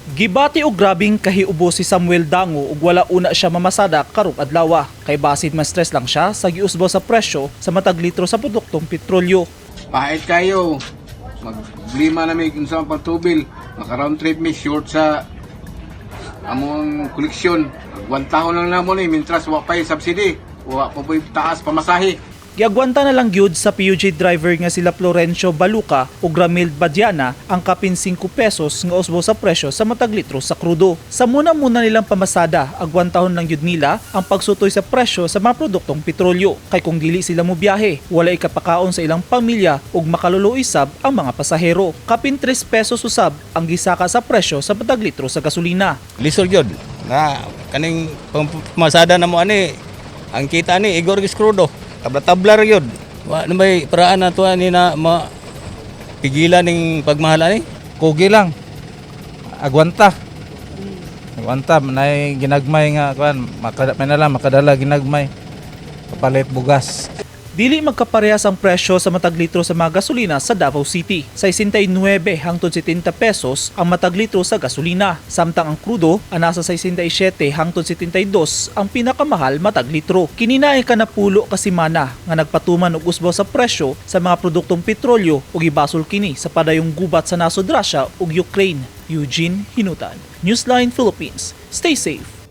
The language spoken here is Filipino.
Gibati og grabing kahiubo si Samuel Dango ug wala una siya mamasada karong adlaw. Kay basid mas stress lang siya sa giusbaw sa presyo sa matag litro sa produktong petrolyo. Pahit kayo. Maglima na may sa pagtubil. Maka-round trip may short sa among koleksyon. 1 taon lang namon mintras wa pay subsidy. Wa pa po'y taas pamasahe. Giagwanta na lang gyud sa PUJ driver nga sila Florencio Baluca ug Ramil Badiana ang kapin 5 pesos nga usbo sa presyo sa matag litro sa krudo. Sa muna nilang pamasada, agwantahon lang gyud nila ang pagsutoy sa presyo sa mga produktong petrolyo. Kay kung dili sila mo biyahe, wala ikapakaon sa ilang pamilya ug makaluluoy sab ang mga pasahero. Kapin 3 pesos usab ang gisaka sa presyo sa matag litro sa gasolina. Lisod yun. Na kaning pamasada na mo ani, ang kita ni Igor Giscrudo. Tabla-tabla yun. Wa na may paraan na to ani na pigilan ning pagmahala ni. Kugi lang. Agwanta. Agwanta nay ginagmay nga kuan, makadala ginagmay. Kapalit bugas. Dili magkaparehas ang presyo sa matag litro sa mga gasolina sa Davao City. Sa 69 hangtod 70 pesos ang matag litro sa gasolina. Samtang ang krudo nasa 67 hangtod 72 ang pinakamahal matag litro. Kininaay ka na pulo ka semana nga nagpatuman og usbaw sa presyo sa mga produktong petrolyo ug ibasol kini sa padayong gubat sa nasod Russia ug Ukraine. Eugene Hinutan, Newsline Philippines. Stay safe.